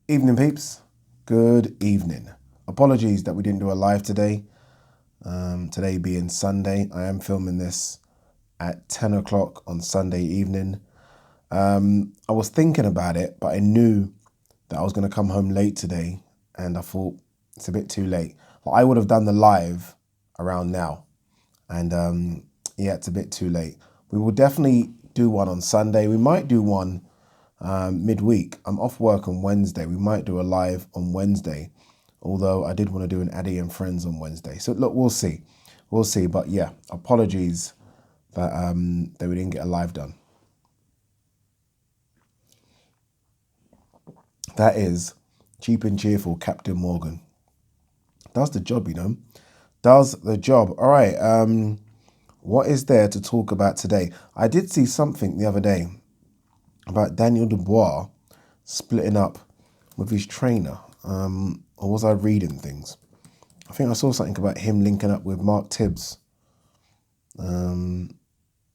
Evening, peeps. Good evening. Apologies that we didn't do a live today. Today being Sunday, I am filming this at 10 o'clock on Sunday evening. I was thinking about it, but I knew that I was going to come home late today, and I thought it's a bit too late. Well, I would have done the live around now, and yeah, it's a bit too late. We will definitely do one on Sunday. We might do one midweek. I'm off work on Wednesday. We might do a live on Wednesday, although I did want to do an Addy and Friends on Wednesday. So look, we'll see. We'll see. But yeah, apologies that we didn't get a live done. That is cheap and cheerful Captain Morgan. Does the job, you know. Does the job. All right. What is there to talk about today? I did see something the other day about Daniel Dubois splitting up with his trainer. Or was I reading things? I think I saw something about him linking up with Mark Tibbs. Yeah,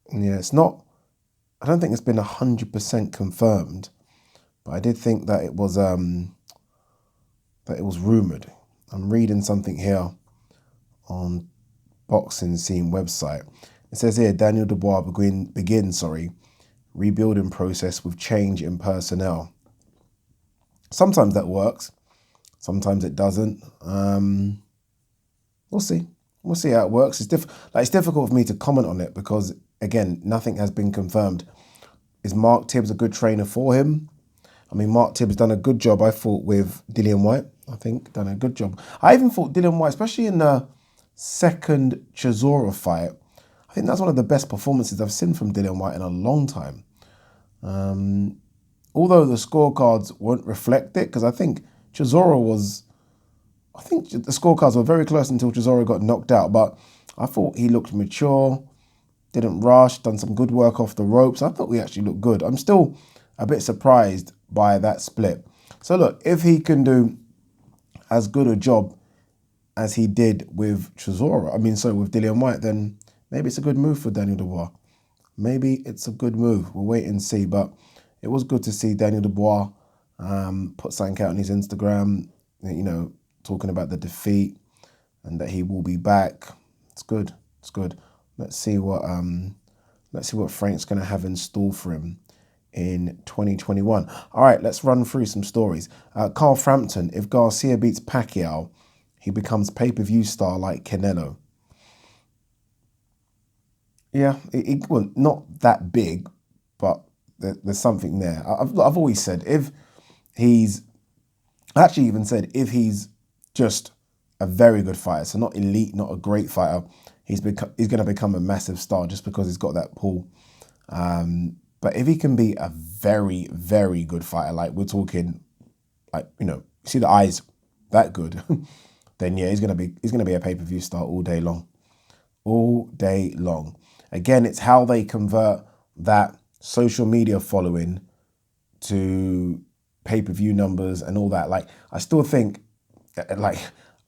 it's not. I don't think it's been 100% confirmed, but I did think that it was rumored. I'm reading something here on Boxing Scene website. It says here Daniel Dubois begins rebuilding process with change in personnel. Sometimes that works, sometimes it doesn't. We'll see. We'll see how it works. It's difficult for me to comment on it because, again, nothing has been confirmed. Is Mark Tibbs a good trainer for him? I mean, Mark Tibbs done a good job, I thought, with Dillian White. I think done a good job. I even thought Dillian White, especially in the second Chisora fight, I think that's one of the best performances I've seen from Dillian White in a long time. Although the scorecards won't reflect it, because I think the scorecards were very close until Chisora got knocked out, but I thought he looked mature, didn't rush, done some good work off the ropes. I thought we actually looked good. I'm still a bit surprised by that split. So look, if he can do as good a job as he did with with Dillian White, then maybe it's a good move for Daniel Dubois. Maybe it's a good move. We'll wait and see. But it was good to see Daniel Dubois put something out on his Instagram, talking about the defeat and that he will be back. It's good. It's good. Let's see what Frank's going to have in store for him in 2021. All right, let's run through some stories. Carl Frampton, if Garcia beats Pacquiao, he becomes pay-per-view star like Canelo. Yeah, well, not that big, but there's something there. I've always said if he's just a very good fighter, so not elite, not a great fighter, he's going to become a massive star just because he's got that pull. But if he can be a very, very good fighter, like we're talking, see the eyes that good, then yeah, he's gonna be a pay-per-view star all day long. All day long. Again, it's how they convert that social media following to pay-per-view numbers and all that. Like, I still think, I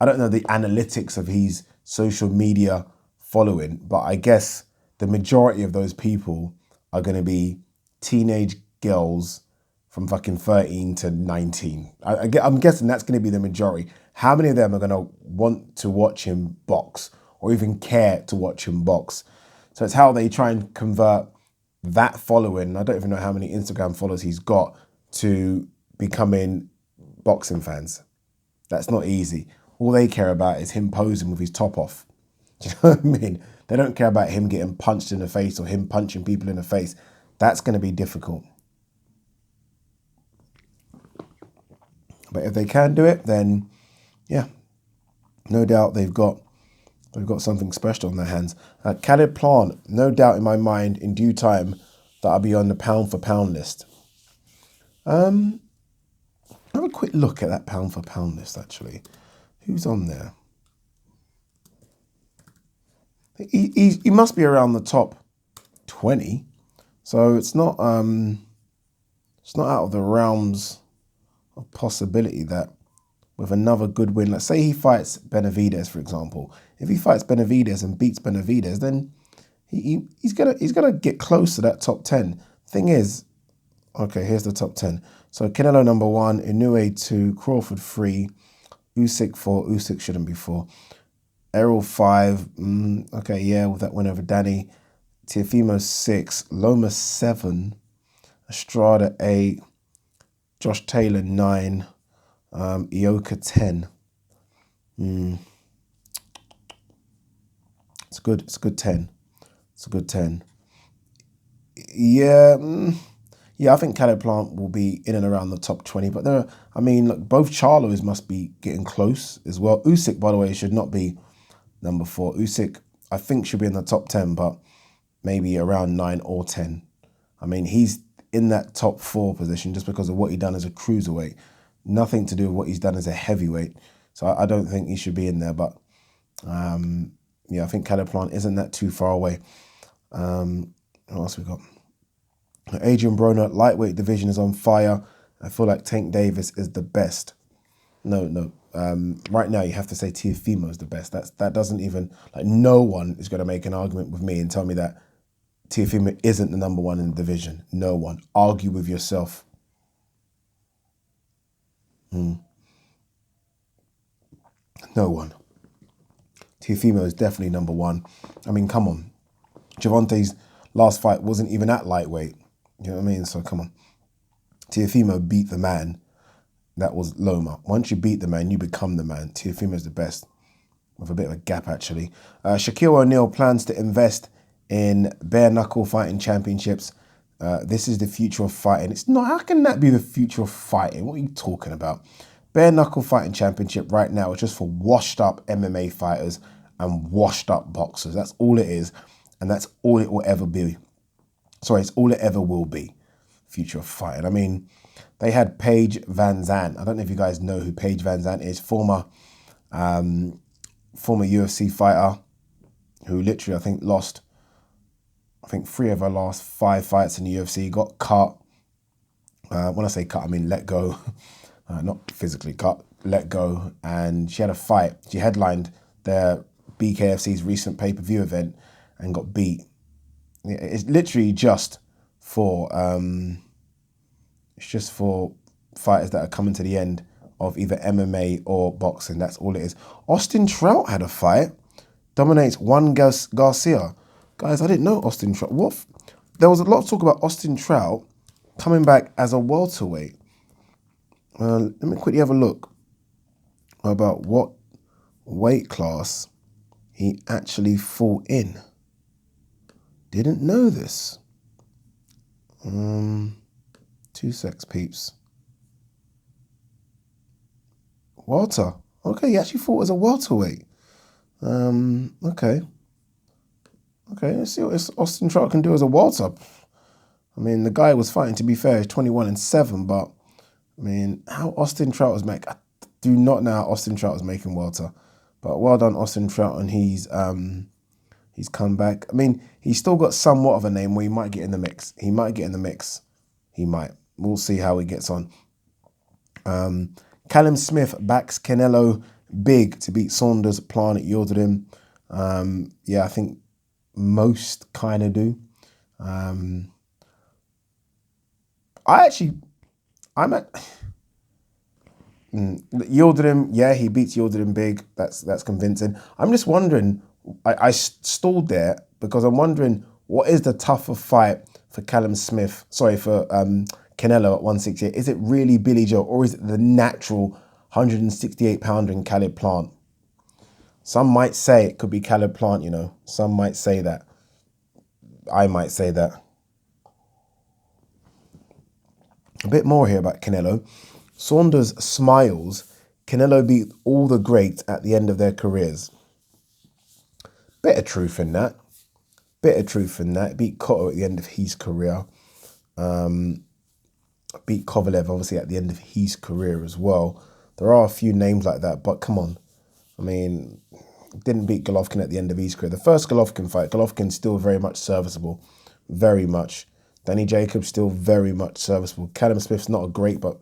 don't know the analytics of his social media following, but I guess the majority of those people are going to be teenage girls from fucking 13 to 19. I'm guessing that's going to be the majority. How many of them are going to want to watch him box or even care to watch him box? So it's how they try and convert that following. I don't even know how many Instagram followers he's got to becoming boxing fans. That's not easy. All they care about is him posing with his top off. Do you know what I mean? They don't care about him getting punched in the face or him punching people in the face. That's going to be difficult. But if they can do it, then yeah, no doubt they've got something special on their hands. Khalid Plant, no doubt in my mind, in due time, that I'll be on the pound for pound list. Have a quick look at that pound for pound list, actually. Who's on there? He must be around the top 20. So it's not out of the realms of possibility that with another good win, let's say he fights Benavidez, for example. If he fights Benavidez and beats Benavidez, then he's gonna get close to that top 10. Thing is, Okay, here's the top 10. So Canelo number 1, Inoue 2, Crawford 3, Usyk 4. Usyk shouldn't be 4. Errol 5. Okay, yeah, with that win over Danny. Teofimo 6, Loma 7, Estrada 8, Josh Taylor 9, Ioka 10. It's good. It's a good 10. It's a good 10. Yeah, yeah. I think Caleb Plant will be in and around the top 20. But there, I mean, look, both Charlos must be getting close as well. Usyk, by the way, should not be number 4. Usyk, I think, should be in the top 10, but maybe around 9 or 10. I mean, he's in that top 4 position just because of what he done as a cruiserweight. Nothing to do with what he's done as a heavyweight. So I don't think he should be in there. But yeah, I think Caleb Plant isn't that too far away. What else we got? Adrian Broner, lightweight division is on fire. I feel like Tank Davis is the best. No. Right now you have to say Teofimo is the best. That doesn't even, like, no one is going to make an argument with me and tell me that Teofimo isn't the number 1 in the division. No one. Argue with yourself. No one. Teofimo is definitely number 1. I mean, come on. Gervonta's last fight wasn't even at lightweight. You know what I mean? So come on. Teofimo beat the man. That was Loma. Once you beat the man, you become the man. Teofimo is the best. With a bit of a gap, actually. Shaquille O'Neal plans to invest in bare knuckle fighting championships. This is the future of fighting. It's not. How can that be the future of fighting? What are you talking about? Bare knuckle fighting championship right now is just for washed up MMA fighters and washed up boxers. That's all it is. And that's all it will ever be. Sorry, it's all it ever will be. Future of fighting. I mean, they had Paige Van Zandt. I don't know if you guys know who Paige Van Zandt is. Former UFC fighter who literally, I think, lost, 3 of her last 5 fights in the UFC. Got cut. When I say cut, I mean let go. Not physically cut, let go. And she had a fight. She headlined their BKFC's recent pay-per-view event and got beat. It's literally just for fighters that are coming to the end of either MMA or boxing. That's all it is. Austin Trout had a fight. Dominates Juan Garcia. Guys, I didn't know Austin Trout. What? There was a lot of talk about Austin Trout coming back as a welterweight. Let me quickly have a look about what weight class he actually fought in. Didn't know this. 2 secs, peeps. Welter. Okay, he actually fought as a welterweight. Okay. Let's see what Austin Trout can do as a welter. I mean, the guy was fighting, to be fair, 21-7, but I mean, how Austin Trout was making, I do not know how Austin Trout was making welter. But well done, Austin Trout, and he's come back. I mean, he's still got somewhat of a name where he might get in the mix. He might. We'll see how he gets on. Callum Smith backs Canelo big to beat Saunders, Plant, Yildirim. Yeah, I think most kind of do. I'm at Yildirim. Yeah, he beats Yildirim big. That's convincing. I'm just wondering. I stalled there because I'm wondering what is the tougher fight for Callum Smith. Sorry, for Canelo at 168. Is it really Billy Joe or is it the natural 168-pounder in Caleb Plant? Some might say it could be Caleb Plant. You know, some might say that. I might say that. A bit more here about Canelo. Saunders smiles. Canelo beat all the greats at the end of their careers. Bit of truth in that. Beat Cotto at the end of his career. Beat Kovalev, obviously, at the end of his career as well. There are a few names like that, but come on. I mean, didn't beat Golovkin at the end of his career. The first Golovkin fight, Golovkin's still very much serviceable. Very much. Danny Jacobs still very much serviceable. Callum Smith's not a great, but,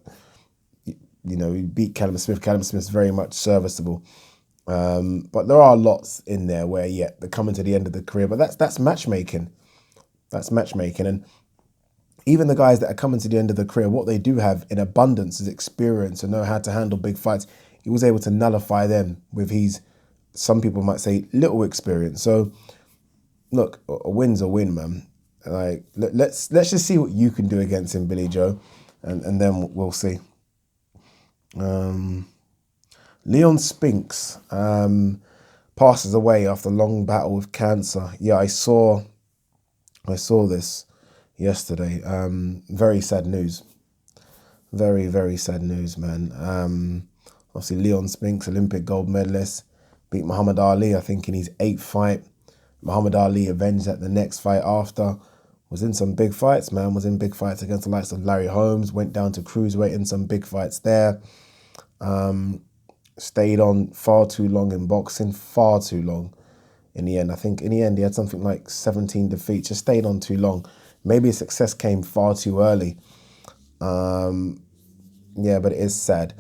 you know, he beat Callum Smith. Callum Smith's very much serviceable. But there are lots in there where, they're coming to the end of the career. But that's matchmaking. And even the guys that are coming to the end of their career, what they do have in abundance is experience and know how to handle big fights. He was able to nullify them with his, some people might say, little experience. So, look, a win's a win, man. Like, let's just see what you can do against him, Billy Joe, and then we'll see. Leon Spinks passes away after a long battle with cancer. Yeah, I saw this yesterday. Very sad news. Very, very sad news, man. Obviously, Leon Spinks, Olympic gold medalist, beat Muhammad Ali, I think, in his 8th fight. Muhammad Ali avenged that the next fight after. Was in some big fights, man. Was in big fights against the likes of Larry Holmes. Went down to cruiserweight in some big fights there. Stayed on far too long in boxing. Far too long in the end. I think in the end he had something like 17 defeats. Just stayed on too long. Maybe his success came far too early. Yeah, but it is sad.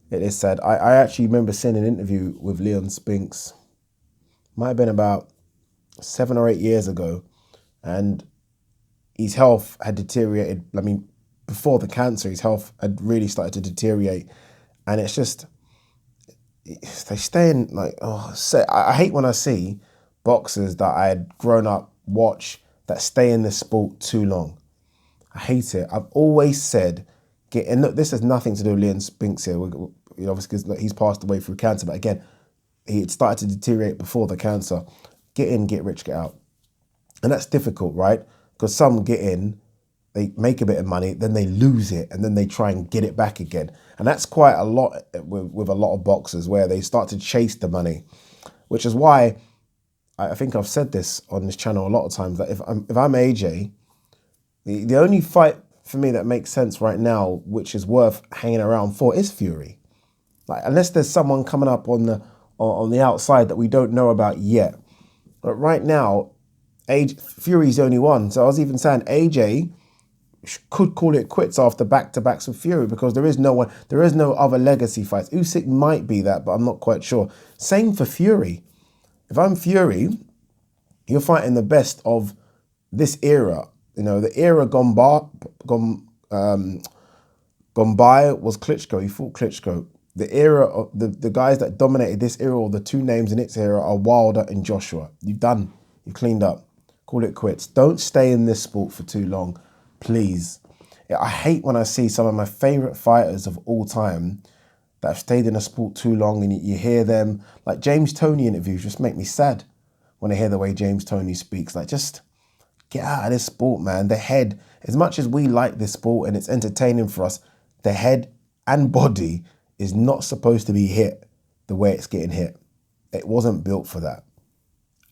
It is sad. I actually remember seeing an interview with Leon Spinks. Might have been about 7 or 8 years ago. And his health had deteriorated. I mean, before the cancer, his health had really started to deteriorate. And it's just, they stay in, like, I hate when I see boxers that I had grown up watch that stay in this sport too long. I hate it. I've always said, and look, this has nothing to do with Leon Spinks here, obviously, because he's passed away through cancer. But again, he had started to deteriorate before the cancer. Get in, get rich, get out. And that's difficult, right? Because some get in, they make a bit of money, then they lose it, and then they try and get it back again. And that's quite a lot with a lot of boxers, where they start to chase the money, which is why I think I've said this on this channel a lot of times, that if I'm AJ, the only fight for me that makes sense right now, which is worth hanging around for, is Fury. Like, unless there's someone coming up on the outside that we don't know about yet. But right now, Fury's the only one. So I was even saying AJ could call it quits after back-to-backs with Fury, because there is no other legacy fights. Usyk might be that, but I'm not quite sure. Same for Fury. If I'm Fury, you're fighting the best of this era. You know, the era gone by was Klitschko. He fought Klitschko. The era of the guys that dominated this era, or the two names in its era, are Wilder and Joshua. You've done. You've cleaned up. Call it quits. Don't stay in this sport for too long, please. I hate when I see some of my favourite fighters of all time that have stayed in a sport too long, and you hear them, like James Toney interviews just make me sad when I hear the way James Toney speaks. Like, just get out of this sport, man. The head, as much as we like this sport and it's entertaining for us, the head and body is not supposed to be hit the way it's getting hit. It wasn't built for that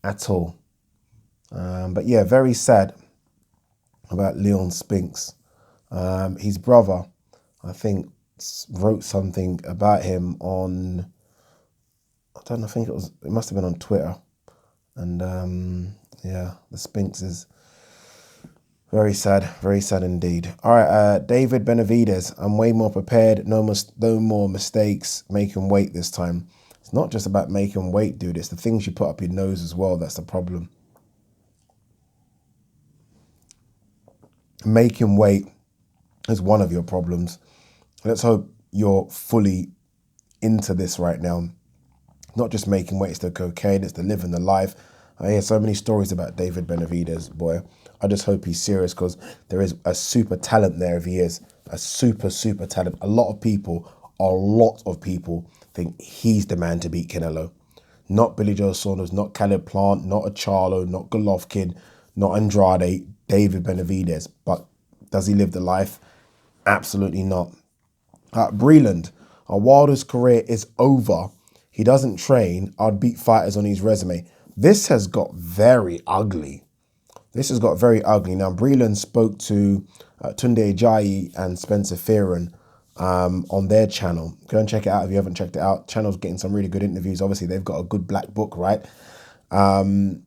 at all. But yeah, very sad about Leon Spinks. His brother, I think, wrote something about him on, I don't know, I think it must have been on Twitter. And yeah, the Spinks is very sad indeed. All right, David Benavidez, I'm way more prepared, no more mistakes, making weight this time. It's not just about making weight, dude, it's the things you put up your nose as well that's the problem. Making weight is one of your problems. Let's hope you're fully into this right now. Not just making weight, it's the cocaine, it's the living the life. I hear so many stories about David Benavidez, boy. I just hope he's serious, because there is a super talent there if he is. A super talent. A lot of people think he's the man to beat Canelo. Not Billy Joe Saunders, not Caleb Plant, not Achalo, not Golovkin, not Andrade, David Benavidez. But does he live the life? Absolutely not. Breland, Wilder's career is over. He doesn't train. I'd beat fighters on his resume. This has got very ugly. Now, Breland spoke to Tunde Ajayi and Spencer Fearon on their channel. Go and check it out if you haven't checked it out. Channel's getting some really good interviews. Obviously, they've got a good black book, right? And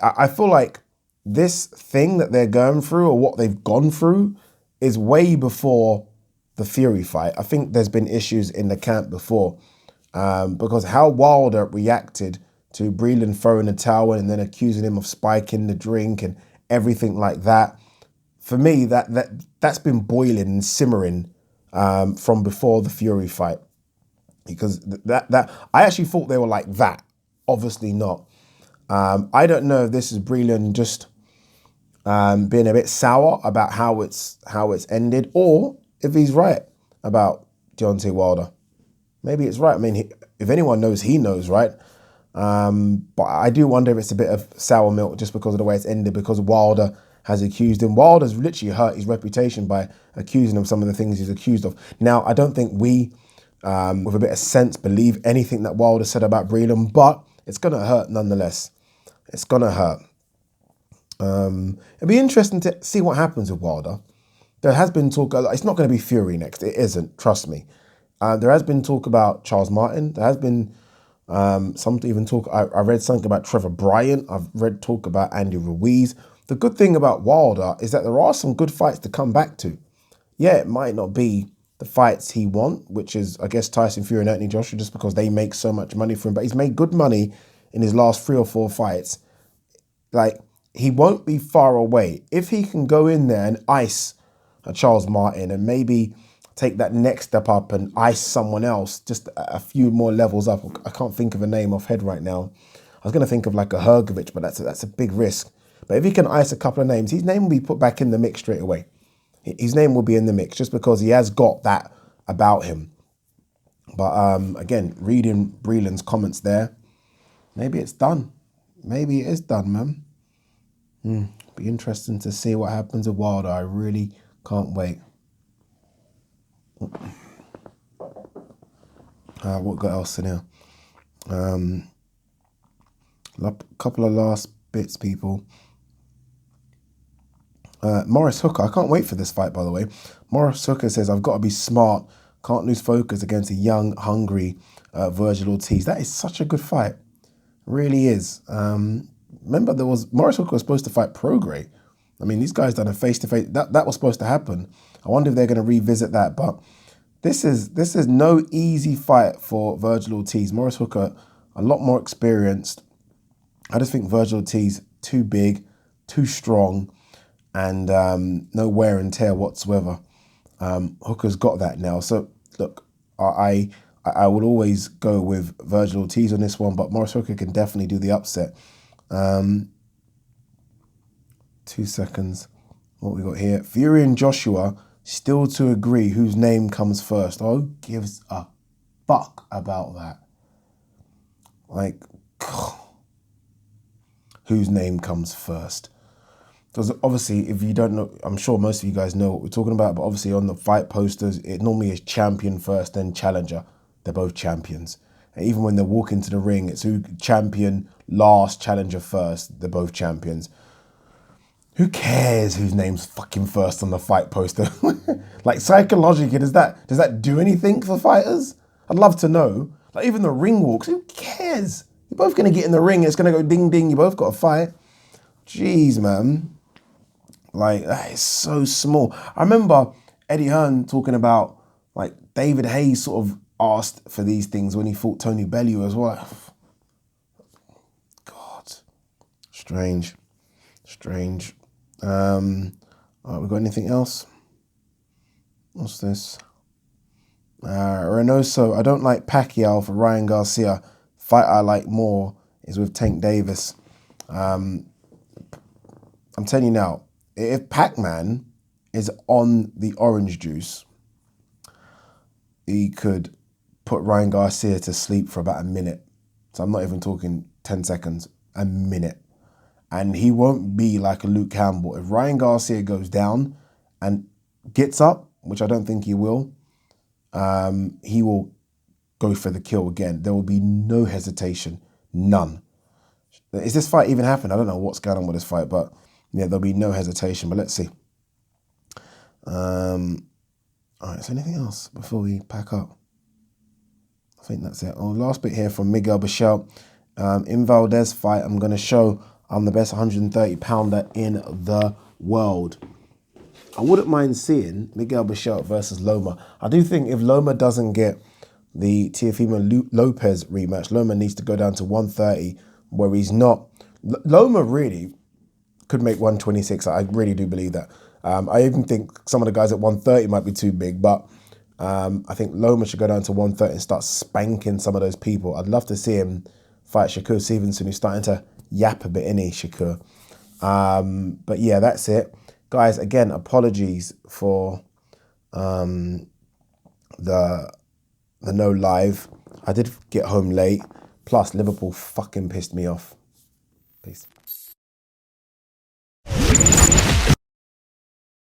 I feel like this thing that they're going through, or what they've gone through, is way before the Fury fight. I think there's been issues in the camp before, because how Wilder reacted to Breland throwing the towel and then accusing him of spiking the drink and everything like that. For me, that's been boiling and simmering from before the Fury fight, because that I actually thought they were like that. Obviously not. I don't know if this is Breland just being a bit sour about how it's ended, or if he's right about Deontay Wilder. Maybe it's right. I mean, if anyone knows, he knows, right? But I do wonder if it's a bit of sour milk just because of the way it's ended, because Wilder has accused him. Wilder's literally hurt his reputation by accusing him of some of the things he's accused of. Now, I don't think we, with a bit of sense, believe anything that Wilder said about Breland, but it's going to hurt nonetheless. It's going to hurt. It'll be interesting to see what happens with Wilder. There has been talk, it's not going to be Fury next. It isn't, trust me. There has been talk about Charles Martin. There has been some even talk. I read something about Trevor Bryant. I've read talk about Andy Ruiz. The good thing about Wilder is that there are some good fights to come back to. Yeah, it might not be the fights he wants, which is, I guess, Tyson Fury and Anthony Joshua, just because they make so much money for him. But he's made good money in his last 3 or 4 fights. Like, he won't be far away. If he can go in there and ice a Charles Martin and maybe take that next step up and ice someone else just a few more levels up. I can't think of a name off head right now. I was going to think of like a Hergovich, but that's a big risk. But if he can ice a couple of names, his name will be put back in the mix straight away. His name will be in the mix just because he has got that about him. But again, reading Breland's comments there, maybe it's done. Maybe it is done, man. Be interesting to see what happens with Wilder. I really can't wait. What got else in here? A couple of last bits, people. Morris Hooker, I can't wait for this fight, by the way. Morris Hooker says, I've got to be smart. Can't lose focus against a young, hungry Virgil Ortiz. That is such a good fight. Really is. Remember, Morris Hooker was supposed to fight Prograis. I mean, these guys done a face-to-face. That was supposed to happen. I wonder if they're going to revisit that. But this is no easy fight for Virgil Ortiz. Morris Hooker, a lot more experienced. I just think Virgil Ortiz, too big, too strong, and no wear and tear whatsoever. Hooker's got that now. So, look, I would always go with Virgil Ortiz on this one, but Morris Hooker can definitely do the upset. 2 seconds. What we got here? Fury and Joshua still to agree whose name comes first. Who gives a fuck about that? Like, whose name comes first? Because obviously, if you don't know, I'm sure most of you guys know what we're talking about, but obviously on the fight posters, it normally is champion first, then challenger. They're both champions. And even when they walk into the ring, it's who champion last, challenger first. They're both champions. Who cares whose name's fucking first on the fight poster? Like, psychologically, does that do anything for fighters? I'd love to know. Like, even the ring walks, who cares? You're both going to get in the ring, it's going to go ding ding, you both got to fight. Jeez, man. Like, that is so small. I remember Eddie Hearn talking about, like, David Hayes sort of asked for these things when he fought Tony Bellew as well. God. Strange. All right, we got anything else? What's this? Reynoso, I don't like Pacquiao for Ryan Garcia. Fight I like more is with Tank Davis. I'm telling you now, if Pac-Man is on the orange juice, he could put Ryan Garcia to sleep for about a minute. So I'm not even talking 10 seconds, a minute. And he won't be like a Luke Campbell. If Ryan Garcia goes down and gets up, which I don't think he will go for the kill again. There will be no hesitation, none. Is this fight even happening? I don't know what's going on with this fight, but yeah, there'll be no hesitation. But let's see. All right, is there anything else before we pack up? I think that's it. Oh, last bit here from Miguel Bichel. In Valdez fight, I'm going to show I'm the best 130 pounder in the world. I wouldn't mind seeing Miguel Bichel versus Loma. I do think if Loma doesn't get the Teofimo Lopez rematch, Loma needs to go down to 130 where he's not. Loma really, could make 126. I really do believe that. I even think some of the guys at 130 might be too big, but I think Loma should go down to 130 and start spanking some of those people. I'd love to see him fight Shakur Stevenson, who's starting to yap a bit, innit, Shakur? But yeah, that's it. Guys, again, apologies for the no live. I did get home late. Plus, Liverpool fucking pissed me off. Peace.